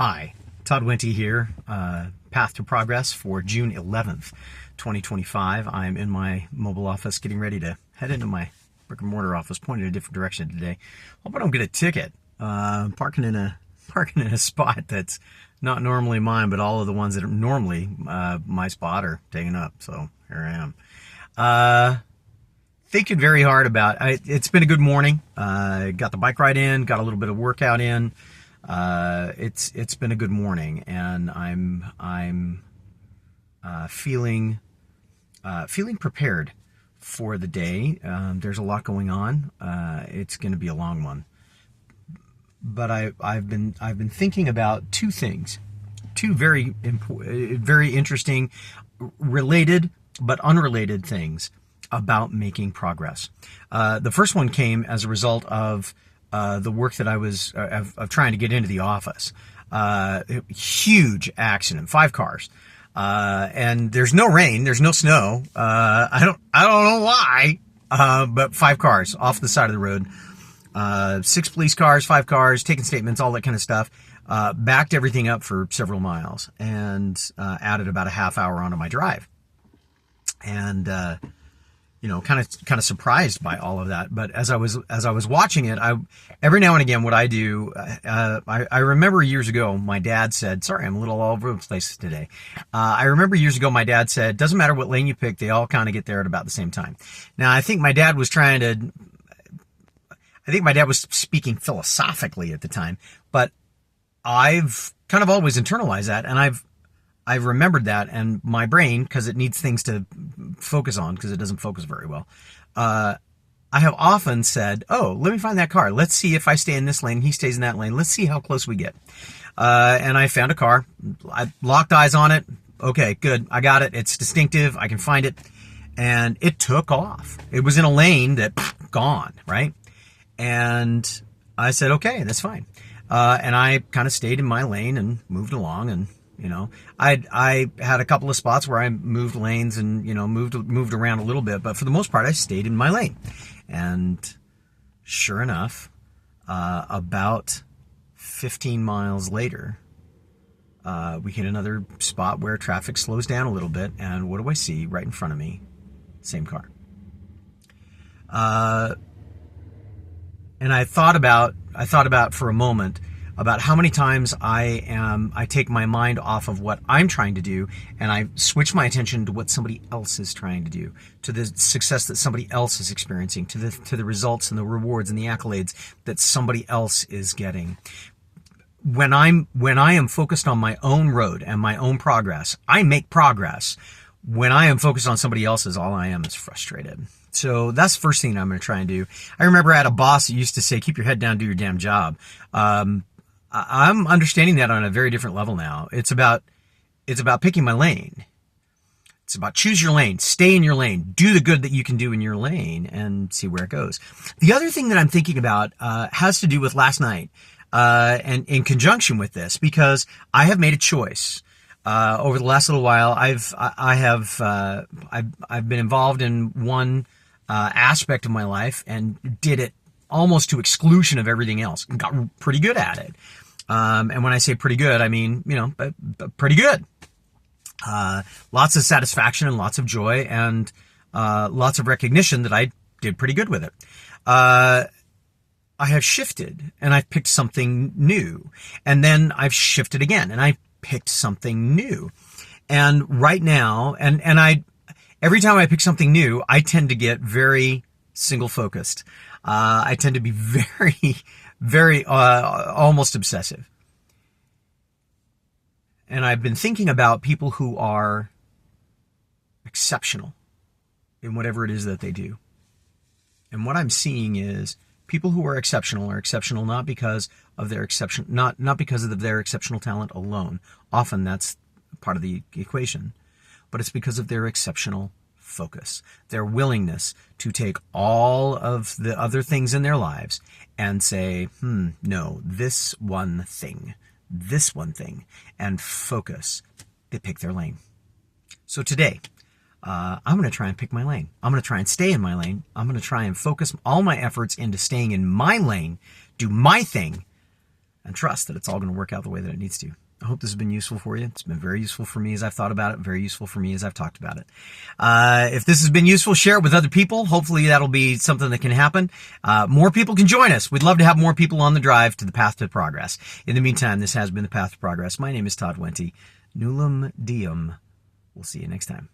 Hi, Todd Winty here, Path to Progress for June 11th, 2025. I'm in my mobile office getting ready to head into my brick and mortar office, pointing in a different direction today. Hope I don't get a ticket. Parking in a spot that's not normally mine, but all of the ones that are normally my spot are taken up. So here I am. Thinking very hard about it's been a good morning. Got the bike ride in, got a little bit of workout in. It's been a good morning, and I'm feeling prepared for the day. There's a lot going on. It's going to be a long one, but I've been thinking about two things, two very interesting, related but unrelated things about making progress. The first one came as a result of the work that I was of trying to get into the office. Huge accident, 5 cars, and there's no rain, there's no snow. I don't know why, but 5 cars off the side of the road. 6 police cars, 5 cars, taking statements, all that kind of stuff. Backed everything up for several miles and added about a half hour onto my drive. And kind of surprised by all of that. But as I was watching it, every now and again, what I do, I remember years ago, my dad said, sorry, I'm a little all over the place today. I remember years ago, my dad said, doesn't matter what lane you pick, they all kind of get there at about the same time. Now, I think my dad was speaking philosophically at the time, but I've kind of always internalized that, and I've remembered that, and my brain, because it needs things to focus on, because it doesn't focus very well, I have often said, oh, let me find that car. Let's see if I stay in this lane, he stays in that lane. Let's see how close we get. And I found a car. I locked eyes on it. Okay, good. I got it. It's distinctive. I can find it. And it took off. It was in a lane that, gone, right? And I said, okay, that's fine. And I kind of stayed in my lane and moved along, and I had a couple of spots where I moved lanes and, moved around a little bit, but for the most part, I stayed in my lane. And sure enough, about 15 miles later, we hit another spot where traffic slows down a little bit. And what do I see right in front of me? Same car. And I thought about for a moment about how many times I take my mind off of what I'm trying to do, and I switch my attention to what somebody else is trying to do, to the success that somebody else is experiencing, to the results and the rewards and the accolades that somebody else is getting. When I am focused on my own road and my own progress, I make progress. When I am focused on somebody else's, all I am is frustrated. So that's the first thing I'm going to try and do. I remember I had a boss that used to say, keep your head down, do your damn job. I'm understanding that on a very different level now. It's about picking my lane. It's about choose your lane, stay in your lane, do the good that you can do in your lane, and see where it goes. The other thing that I'm thinking about has to do with last night, and in conjunction with this, because I have made a choice. Over the last little while, I've been involved in one aspect of my life and did it almost to exclusion of everything else, and got pretty good at it. And when I say pretty good, I mean, pretty good. Lots of satisfaction and lots of joy, and lots of recognition that I did pretty good with it. I have shifted, and I've picked something new. And then I've shifted again, and I picked something new. And right now, and every time I pick something new, I tend to get very single focused. I tend to be very, very, almost obsessive. And I've been thinking about people who are exceptional in whatever it is that they do. And what I'm seeing is people who are exceptional not because of their not because of their exceptional talent alone. Often that's part of the equation, but it's because of their exceptional focus, their willingness to take all of the other things in their lives and say, no, this one thing, and focus. They pick their lane. So today, I'm going to try and pick my lane. I'm going to try and stay in my lane. I'm going to try and focus all my efforts into staying in my lane, do my thing, and trust that it's all going to work out the way that it needs to. I hope this has been useful for you. It's been very useful for me as I've thought about it, very useful for me as I've talked about it. If this has been useful, share it with other people. Hopefully that'll be something that can happen. More people can join us. We'd love to have more people on the drive to the path to progress. In the meantime, this has been the Path to Progress. My name is Todd Wente. Nullum Diem. We'll see you next time.